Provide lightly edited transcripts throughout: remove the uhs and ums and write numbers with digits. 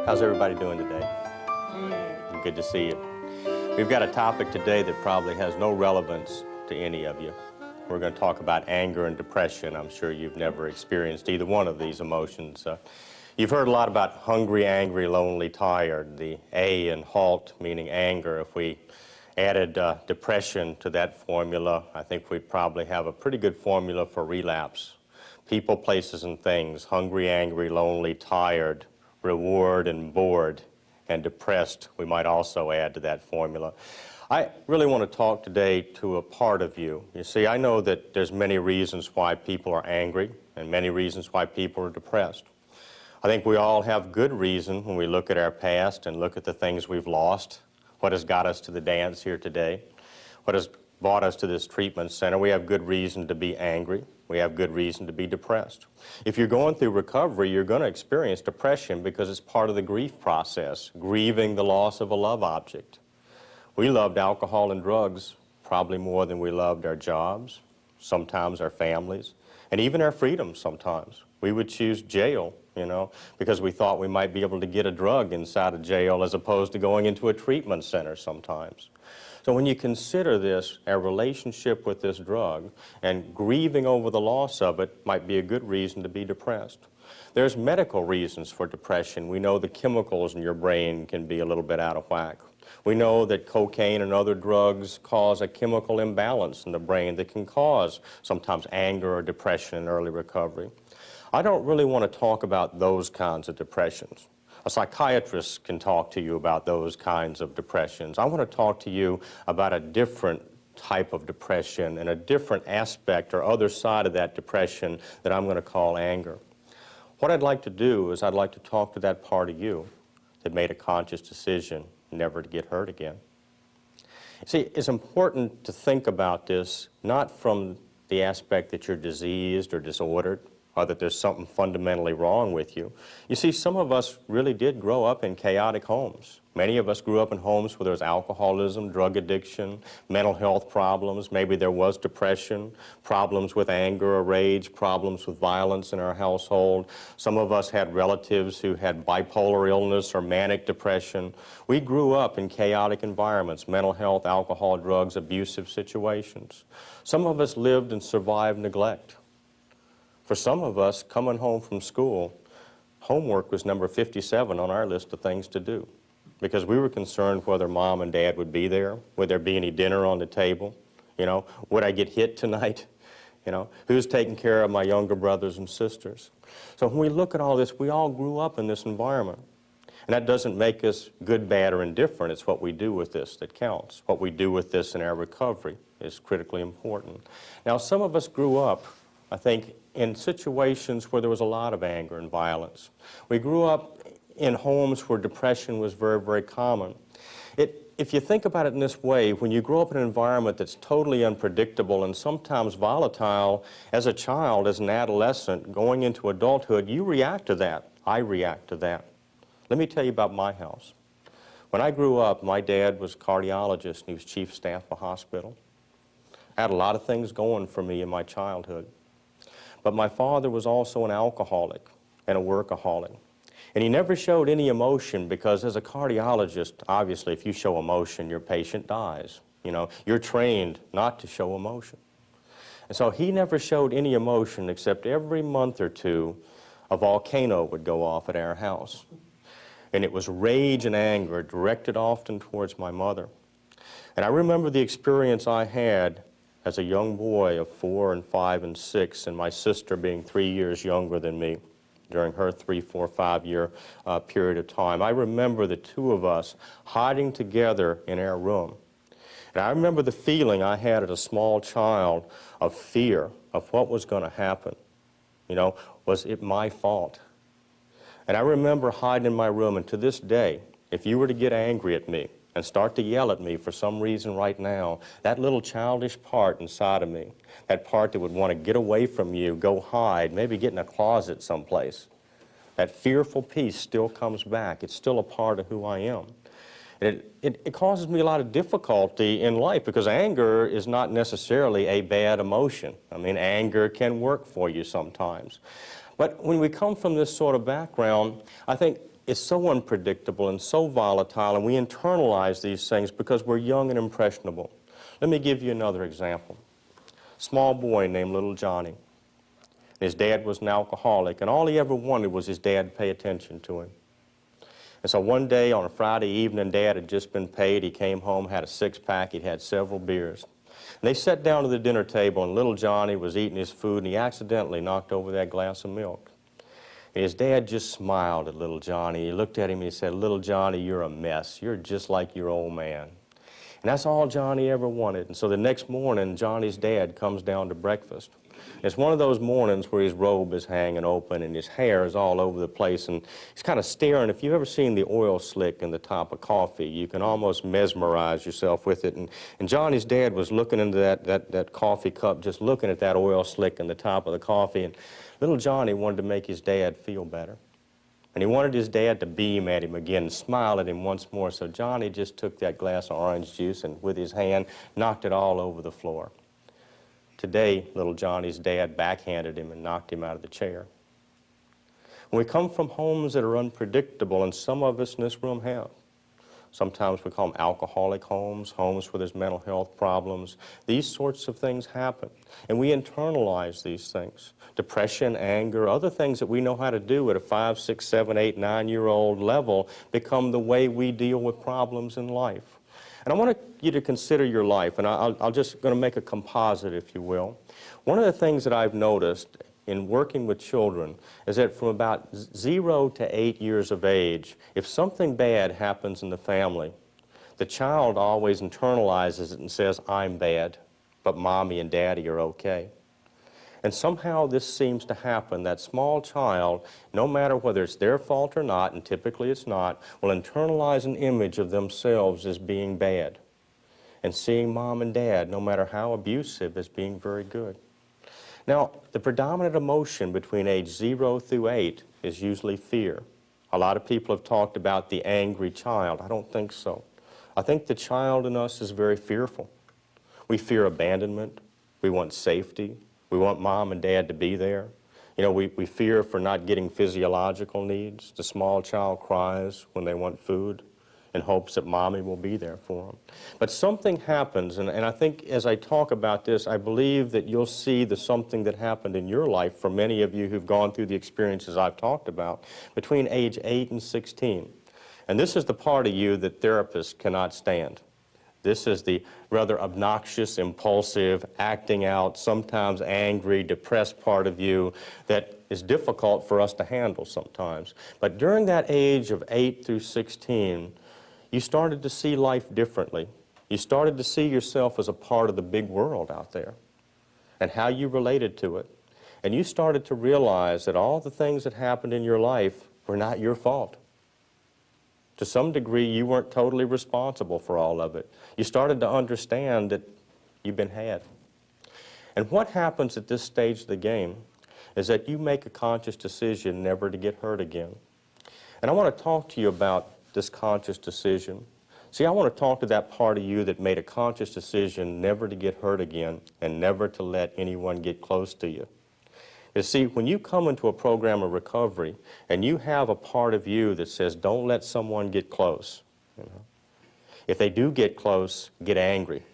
How's everybody doing today? Good to see you. We've got a topic today that probably has no relevance to any of you. We're going to talk about anger and depression. I'm sure you've never experienced either one of these emotions. You've heard a lot about hungry, angry, lonely, tired, the A in halt meaning anger. If we added depression to that formula, I think we'd probably have a pretty good formula for relapse. People, places, and things, hungry, angry, lonely, tired, reward, and bored, and depressed, we might also add to that formula. I really want to talk today to a part of you. You see, I know that there's many reasons why people are angry and many reasons why people are depressed. I think we all have good reason when we look at our past and look at the things we've lost, what has got us to the dance here today, what has brought us to this treatment center. We have good reason to be angry. We have good reason to be depressed. If you're going through recovery, you're going to experience depression because it's part of the grief process, grieving the loss of a love object. We loved alcohol and drugs probably more than we loved our jobs, sometimes our families, and even our freedom sometimes. We would choose jail, because we thought we might be able to get a drug inside of jail as opposed to going into a treatment center sometimes. So when you consider this, our relationship with this drug and grieving over the loss of it might be a good reason to be depressed. There's medical reasons for depression. We know the chemicals in your brain can be a little bit out of whack. We know that cocaine and other drugs cause a chemical imbalance in the brain that can cause sometimes anger or depression in early recovery. I don't really want to talk about those kinds of depressions. A psychiatrist can talk to you about those kinds of depressions. I want to talk to you about a different type of depression and a different aspect or other side of that depression that I'm going to call anger. What I'd like to do is I'd like to talk to that part of you that made a conscious decision never to get hurt again. See, it's important to think about this not from the aspect that you're diseased or disordered, or that there's something fundamentally wrong with you. You see, some of us really did grow up in chaotic homes. Many of us grew up in homes where there was alcoholism, drug addiction, mental health problems. Maybe there was depression, problems with anger or rage, problems with violence in our household. Some of us had relatives who had bipolar illness or manic depression. We grew up in chaotic environments, mental health, alcohol, drugs, abusive situations. Some of us lived and survived neglect. For some of us, coming home from school, homework was number 57 on our list of things to do because we were concerned whether mom and dad would be there, would there be any dinner on the table, would I get hit tonight, who's taking care of my younger brothers and sisters. So when we look at all this, we all grew up in this environment. And that doesn't make us good, bad, or indifferent. It's what we do with this that counts. What we do with this in our recovery is critically important. Now, some of us grew up, I think, in situations where there was a lot of anger and violence. We grew up in homes where depression was very, very common. If you think about it in this way, when you grow up in an environment that's totally unpredictable and sometimes volatile, as a child, as an adolescent, going into adulthood, you react to that. I react to that. Let me tell you about my house. When I grew up, my dad was a cardiologist and he was chief staff of a hospital. I had a lot of things going for me in my childhood. But my father was also an alcoholic and a workaholic. And he never showed any emotion because as a cardiologist, obviously, if you show emotion, your patient dies. You're trained not to show emotion. And so he never showed any emotion except every month or two, a volcano would go off at our house. And it was rage and anger directed often towards my mother. And I remember the experience I had as a young boy of 4 and 5 and 6, and my sister being 3 years younger than me during her 3, 4, 5-year period of time. I remember the two of us hiding together in our room. And I remember the feeling I had as a small child of fear of what was going to happen. Was it my fault? And I remember hiding in my room, and to this day, if you were to get angry at me, and start to yell at me for some reason right now, that little childish part inside of me, that part that would want to get away from you, go hide, maybe get in a closet someplace, that fearful piece still comes back. It's still a part of who I am. It causes me a lot of difficulty in life because anger is not necessarily a bad emotion. I mean, anger can work for you sometimes. But when we come from this sort of background, I think is so unpredictable and so volatile, and we internalize these things because we're young and impressionable. Let me give you another example. Small boy named Little Johnny. His dad was an alcoholic, and all he ever wanted was his dad to pay attention to him. And so one day on a Friday evening, Dad had just been paid. He came home, had a six-pack, he'd had several beers. And they sat down to the dinner table, and little Johnny was eating his food, and he accidentally knocked over that glass of milk. And his dad just smiled at little Johnny. He looked at him and he said, "Little Johnny, you're a mess. You're just like your old man." And that's all Johnny ever wanted. And so the next morning, Johnny's dad comes down to breakfast. It's one of those mornings where his robe is hanging open and his hair is all over the place, and he's kind of staring. If you've ever seen the oil slick in the top of coffee, you can almost mesmerize yourself with it. And Johnny's dad was looking into that coffee cup, just looking at that oil slick in the top of the coffee, and little Johnny wanted to make his dad feel better. And he wanted his dad to beam at him again and smile at him once more. So Johnny just took that glass of orange juice and with his hand knocked it all over the floor. Today, little Johnny's dad backhanded him and knocked him out of the chair. When we come from homes that are unpredictable, and some of us in this room have, sometimes we call them alcoholic homes, homes where there's mental health problems. These sorts of things happen, and we internalize these things. Depression, anger, other things that we know how to do at a 5, 6, 7, 8, 9-year-old level become the way we deal with problems in life. And I want you to consider your life, and I'll just going to make a composite, if you will. One of the things that I've noticed in working with children is that from about 0 to 8 years of age, if something bad happens in the family, the child always internalizes it and says, "I'm bad, but Mommy and Daddy are okay." And somehow this seems to happen. That small child, no matter whether it's their fault or not, and typically it's not, will internalize an image of themselves as being bad, and seeing Mom and Dad, no matter how abusive, as being very good. Now, the predominant emotion between age 0 through 8 is usually fear. A lot of people have talked about the angry child. I don't think so. I think the child in us is very fearful. We fear abandonment. We want safety. We want Mom and Dad to be there. You know, we fear for not getting physiological needs. The small child cries when they want food in hopes that Mommy will be there for them. But something happens, and I think as I talk about this, I believe that you'll see the something that happened in your life for many of you who've gone through the experiences I've talked about between age 8 and 16. And this is the part of you that therapists cannot stand. This is the rather obnoxious, impulsive, acting out, sometimes angry, depressed part of you that is difficult for us to handle sometimes. But during that age of 8 through 16, you started to see life differently. You started to see yourself as a part of the big world out there and how you related to it. And you started to realize that all the things that happened in your life were not your fault. To some degree, you weren't totally responsible for all of it. You started to understand that you've been had. And what happens at this stage of the game is that you make a conscious decision never to get hurt again. And I want to talk to you about this conscious decision. See, I want to talk to that part of you that made a conscious decision never to get hurt again and never to let anyone get close to you. You see, when you come into a program of recovery and you have a part of you that says, don't let someone get close. You know? If they do get close, get angry.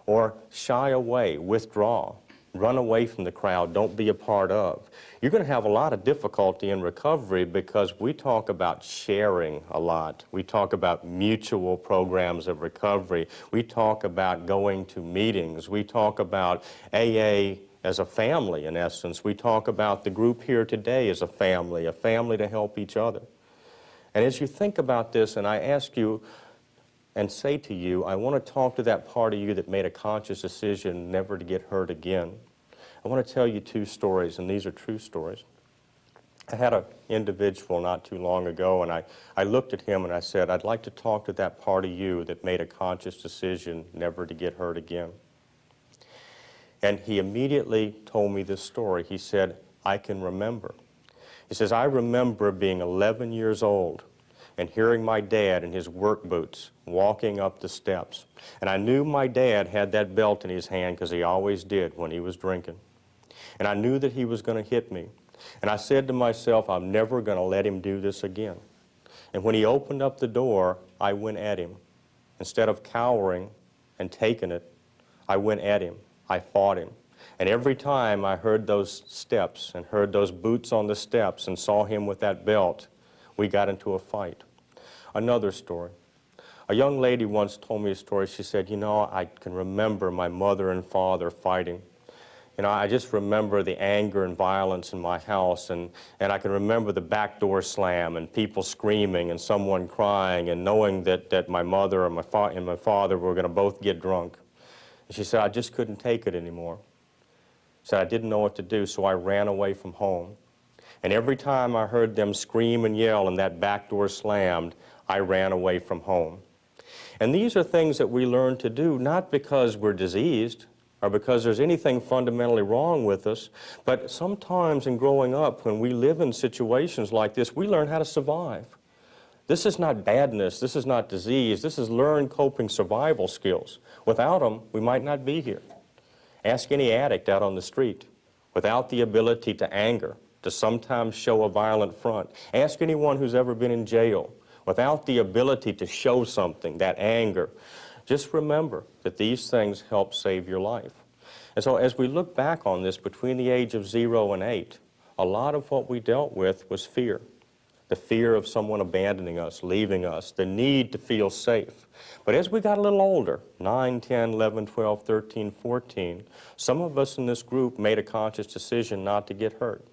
Or shy away, withdraw, run away from the crowd, don't be a part of. You're going to have a lot of difficulty in recovery because we talk about sharing a lot. We talk about mutual programs of recovery. We talk about going to meetings. We talk about AA as a family, in essence. We talk about the group here today as a family to help each other. And as you think about this, and I ask you and say to you, I want to talk to that part of you that made a conscious decision never to get hurt again. I want to tell you 2 stories, and these are true stories. I had an individual not too long ago, and I looked at him and I said, I'd like to talk to that part of you that made a conscious decision never to get hurt again. And he immediately told me this story. He said, I can remember. He says, I remember being 11 years old and hearing my dad in his work boots walking up the steps. And I knew my dad had that belt in his hand because he always did when he was drinking. And I knew that he was going to hit me. And I said to myself, I'm never going to let him do this again. And when he opened up the door, I went at him. Instead of cowering and taking it, I went at him. I fought him. And every time I heard those steps and heard those boots on the steps and saw him with that belt, we got into a fight. Another story. A young lady once told me a story. She said, you know, I can remember my mother and father fighting. You know, I just remember the anger and violence in my house, and I can remember the back door slam and people screaming and someone crying and knowing that my mother and my father were going to both get drunk. And she said, I just couldn't take it anymore. She said, I didn't know what to do, so I ran away from home. And every time I heard them scream and yell and that back door slammed, I ran away from home. And these are things that we learn to do not because we're diseased or because there's anything fundamentally wrong with us, but sometimes in growing up, when we live in situations like this, we learn how to survive. This is not badness, this is not disease, this is learned coping survival skills. Without them, we might not be here. Ask any addict out on the street. Without the ability to anger, to sometimes show a violent front. Ask anyone who's ever been in jail. Without the ability to show something, that anger, just remember that these things help save your life. And so as we look back on this, between the age of 0 and 8, a lot of what we dealt with was fear. The fear of someone abandoning us, leaving us, the need to feel safe. But as we got a little older, 9, 10, 11, 12, 13, 14, some of us in this group made a conscious decision not to get hurt.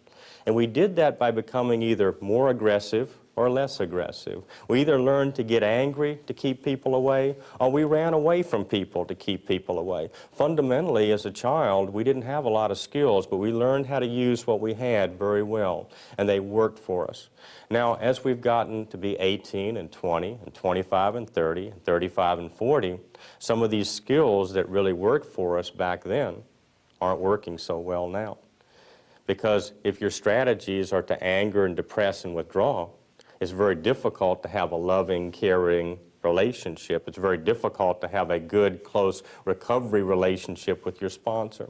And we did that by becoming either more aggressive or less aggressive. We either learned to get angry to keep people away, or we ran away from people to keep people away. Fundamentally, as a child, we didn't have a lot of skills, but we learned how to use what we had very well, and they worked for us. Now, as we've gotten to be 18 and 20 and 25 and 30 and 35 and 40, some of these skills that really worked for us back then aren't working so well now. Because if your strategies are to anger and depress and withdraw, it's very difficult to have a loving, caring relationship. It's very difficult to have a good, close recovery relationship with your sponsor.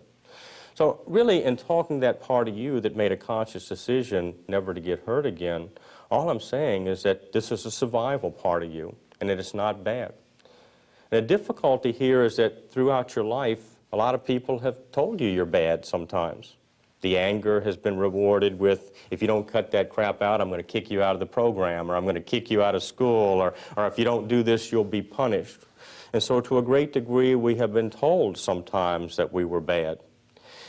So really, in talking to that part of you that made a conscious decision never to get hurt again, all I'm saying is that this is a survival part of you, and that it's not bad. And the difficulty here is that throughout your life, a lot of people have told you you're bad sometimes. The anger has been rewarded with, if you don't cut that crap out, I'm going to kick you out of the program, or I'm going to kick you out of school, or if you don't do this, you'll be punished. And so to a great degree, we have been told sometimes that we were bad.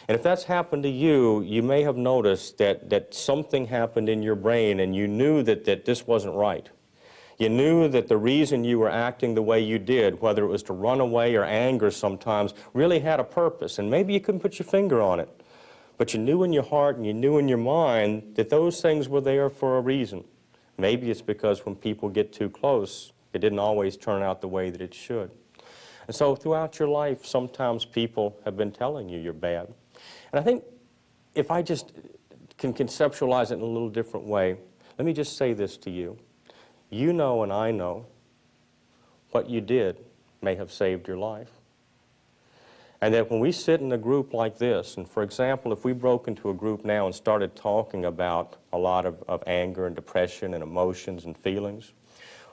And if that's happened to you, you may have noticed that something happened in your brain and you knew that this wasn't right. You knew that the reason you were acting the way you did, whether it was to run away or anger sometimes, really had a purpose, and maybe you couldn't put your finger on it. But you knew in your heart and you knew in your mind that those things were there for a reason. Maybe it's because when people get too close, it didn't always turn out the way that it should. And so throughout your life, sometimes people have been telling you you're bad. And I think if I just can conceptualize it in a little different way, let me just say this to you. You know and I know what you did may have saved your life. And that when we sit in a group like this, and for example, if we broke into a group now and started talking about a lot of anger and depression and emotions and feelings,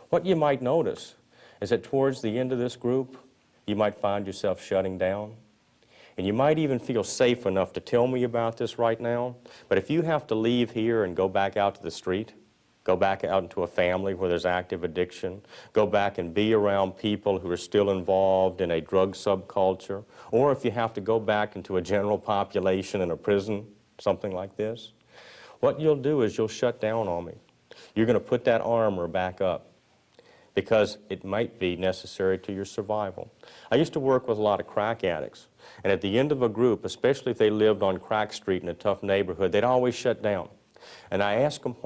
what you might notice is that towards the end of this group, you might find yourself shutting down. And you might even feel safe enough to tell me about this right now, but if you have to leave here and go back out to the street, go back out into a family where there's active addiction, go back and be around people who are still involved in a drug subculture, or if you have to go back into a general population in a prison, something like this, what you'll do is you'll shut down on me. You're going to put that armor back up because it might be necessary to your survival. I used to work with a lot of crack addicts, and at the end of a group, especially if they lived on Crack Street in a tough neighborhood, they'd always shut down. And I asked them why.